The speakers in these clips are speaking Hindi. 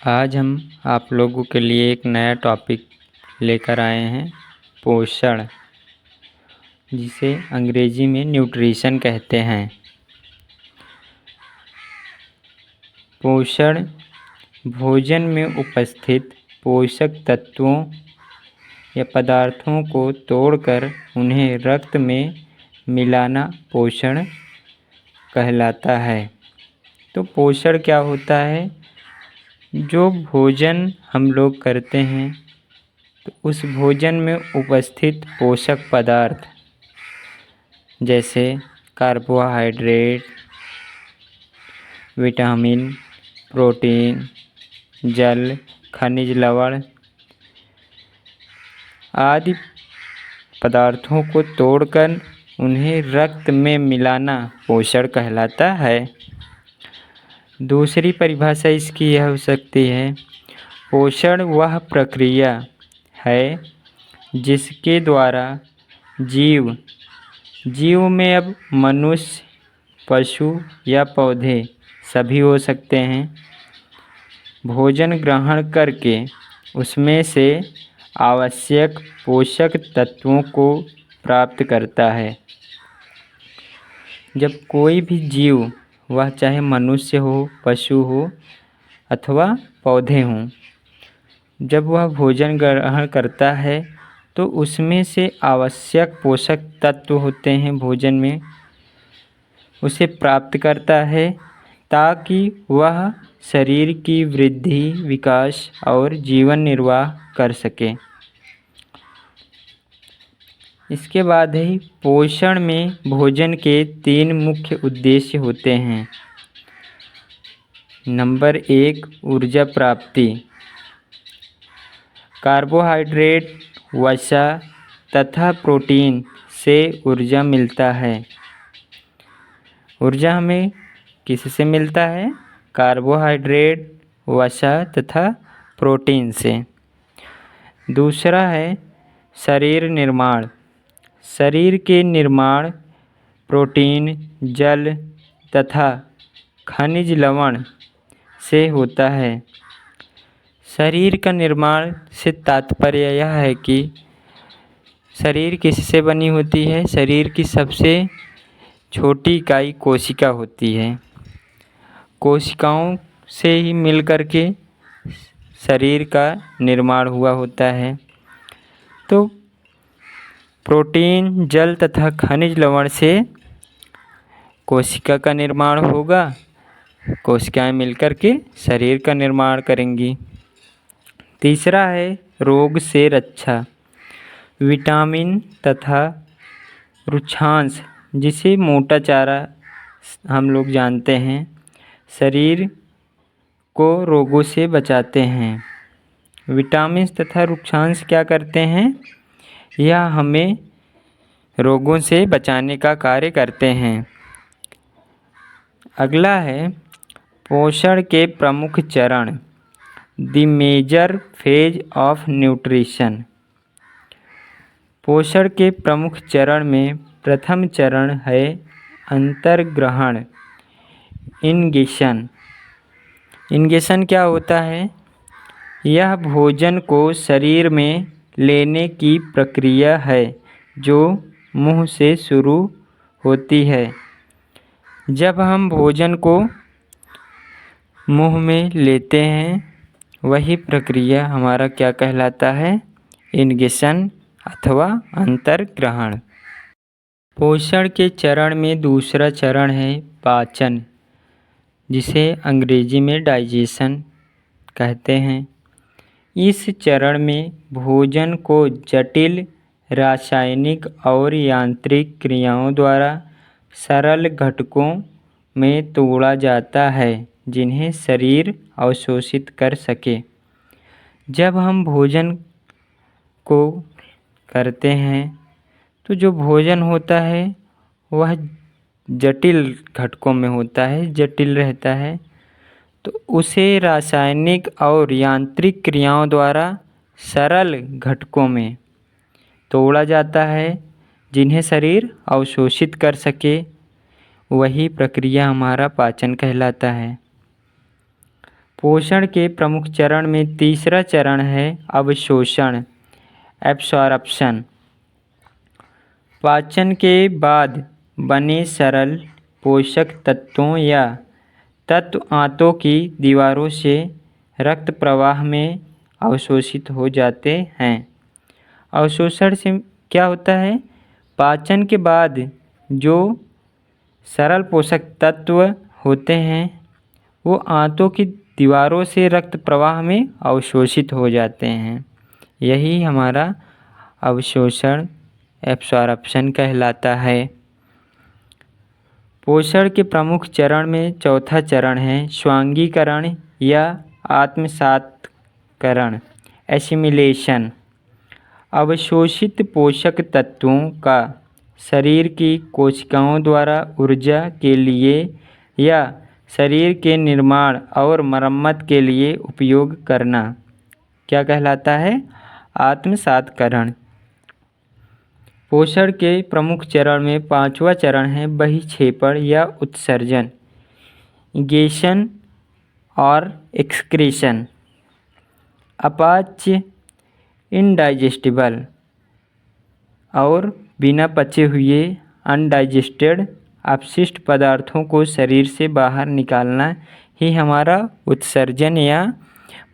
आज हम आप लोगों के लिए एक नया टॉपिक लेकर आए हैं, पोषण, जिसे अंग्रेजी में न्यूट्रिशन कहते हैं। पोषण भोजन में उपस्थित पोषक तत्वों या पदार्थों को तोड़कर उन्हें रक्त में मिलाना पोषण कहलाता है। तो पोषण क्या होता है? जो भोजन हम लोग करते हैं तो उस भोजन में उपस्थित पोषक पदार्थ जैसे कार्बोहाइड्रेट, विटामिन, प्रोटीन, जल, खनिज लवण आदि पदार्थों को तोड़कर उन्हें रक्त में मिलाना पोषण कहलाता है। दूसरी परिभाषा इसकी यह हो सकती है, पोषण वह प्रक्रिया है जिसके द्वारा जीव में अब मनुष्य, पशु या पौधे सभी हो सकते हैं, भोजन ग्रहण करके उसमें से आवश्यक पोषक तत्वों को प्राप्त करता है। जब कोई भी जीव, वह चाहे मनुष्य हो, पशु हो अथवा पौधे हों, जब वह भोजन ग्रहण करता है तो उसमें से आवश्यक पोषक तत्व होते हैं भोजन में, उसे प्राप्त करता है ताकि वह शरीर की वृद्धि, विकास और जीवन निर्वाह कर सके। इसके बाद ही पोषण में भोजन के 3 मुख्य उद्देश्य होते हैं। नंबर 1, ऊर्जा प्राप्ति। कार्बोहाइड्रेट, वसा तथा प्रोटीन से ऊर्जा मिलता है। ऊर्जा हमें किससे मिलता है? कार्बोहाइड्रेट, वसा तथा प्रोटीन से। दूसरा है शरीर निर्माण। शरीर के निर्माण प्रोटीन, जल तथा खनिज लवण से होता है। शरीर का निर्माण से तात्पर्य यह है कि शरीर किससे बनी होती है? शरीर की सबसे छोटी इकाई कोशिका होती है। कोशिकाओं से ही मिलकर के शरीर का निर्माण हुआ होता है। तो प्रोटीन, जल तथा खनिज लवण से कोशिका का निर्माण होगा। कोशिकाएं मिलकर के शरीर का निर्माण करेंगी। तीसरा है रोग से रक्षा। विटामिन तथा रुक्षांश, जिसे मोटा चारा हम लोग जानते हैं, शरीर को रोगों से बचाते हैं। विटामिन तथा रुक्षांश क्या करते हैं? यह हमें रोगों से बचाने का कार्य करते हैं। अगला है पोषण के प्रमुख चरण, the major phase of nutrition. पोषण के प्रमुख चरण में प्रथम चरण है अंतर्ग्रहण, इंगेशन। इंगेशन क्या होता है? यह भोजन को शरीर में लेने की प्रक्रिया है जो मुंह से शुरू होती है। जब हम भोजन को मुंह में लेते हैं, वही प्रक्रिया हमारा क्या कहलाता है? इंगेशन अथवा अंतर्ग्रहण। पोषण के चरण में दूसरा चरण है पाचन, जिसे अंग्रेजी में डाइजेशन कहते हैं। इस चरण में भोजन को जटिल रासायनिक और यांत्रिक क्रियाओं द्वारा सरल घटकों में तोड़ा जाता है जिन्हें शरीर अवशोषित कर सके। जब हम भोजन को करते हैं तो जो भोजन होता है वह जटिल घटकों में होता है, जटिल रहता है। तो उसे रासायनिक और यांत्रिक क्रियाओं द्वारा सरल घटकों में तोड़ा जाता है जिन्हें शरीर अवशोषित कर सके। वही प्रक्रिया हमारा पाचन कहलाता है। पोषण के प्रमुख चरण में तीसरा चरण है अवशोषण, एब्सॉर्प्शन। पाचन के बाद बने सरल पोषक तत्वों या तत्व आंतों की दीवारों से रक्त प्रवाह में अवशोषित हो जाते हैं। अवशोषण से क्या होता है? पाचन के बाद जो सरल पोषक तत्व होते हैं वो आंतों की दीवारों से रक्त प्रवाह में अवशोषित हो जाते हैं। यही हमारा अवशोषण, एब्सॉर्प्शन कहलाता है। पोषण के प्रमुख चरण में चौथा चरण है स्वांगीकरण या आत्मसात्करण, एसिमिलेशन। अवशोषित पोषक तत्वों का शरीर की कोशिकाओं द्वारा ऊर्जा के लिए या शरीर के निर्माण और मरम्मत के लिए उपयोग करना क्या कहलाता है? आत्मसात्करण। पोषण के प्रमुख चरण में पांचवा चरण है बहिक्षेपण या उत्सर्जन, इगेशन और एक्सक्रीशन। अपाच्य, इनडाइजेस्टिबल और बिना पचे हुए अनडाइजेस्टेड अपशिष्ट पदार्थों को शरीर से बाहर निकालना ही हमारा उत्सर्जन या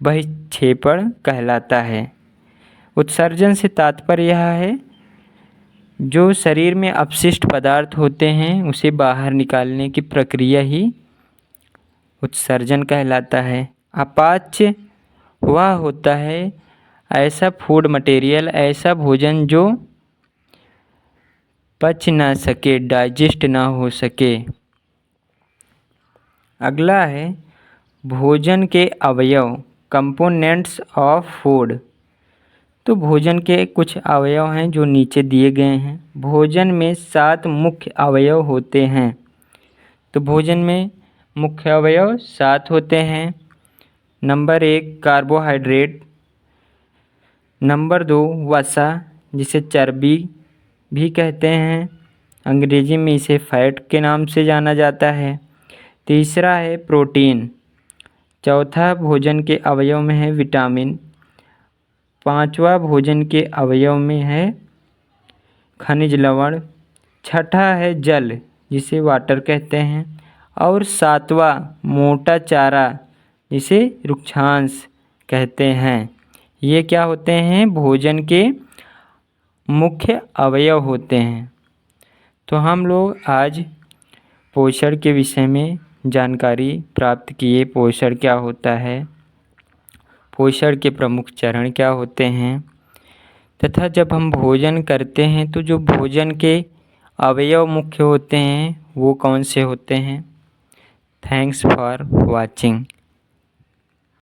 बहिक्षेपण कहलाता है। उत्सर्जन से तात्पर्य यह है जो शरीर में अपशिष्ट पदार्थ होते हैं उसे बाहर निकालने की प्रक्रिया ही उत्सर्जन कहलाता है। अपाच्य वह होता है ऐसा फूड मटेरियल, ऐसा भोजन जो पच ना सके, डाइजेस्ट ना हो सके। अगला है भोजन के अवयव, कंपोनेंट्स ऑफ फूड। तो भोजन के कुछ अवयव हैं जो नीचे दिए गए हैं। भोजन में 7 मुख्य अवयव होते हैं। तो भोजन में मुख्य अवयव 7 होते हैं। नंबर 1 कार्बोहाइड्रेट, नंबर 2 वसा जिसे चर्बी भी कहते हैं, अंग्रेजी में इसे फैट के नाम से जाना जाता है। तीसरा है प्रोटीन। चौथा भोजन के अवयव में है विटामिन। पांचवा भोजन के अवयव में है खनिज लवण। छठा है जल जिसे वाटर कहते हैं और सातवां मोटा चारा जिसे रुक्षांश कहते हैं। ये क्या होते हैं? भोजन के मुख्य अवयव होते हैं। तो हम लोग आज पोषण के विषय में जानकारी प्राप्त किए। पोषण क्या होता है, पोषण के प्रमुख चरण क्या होते हैं, तथा जब हम भोजन करते हैं तो जो भोजन के अवयव मुख्य होते हैं वो कौन से होते हैं। Thanks for watching.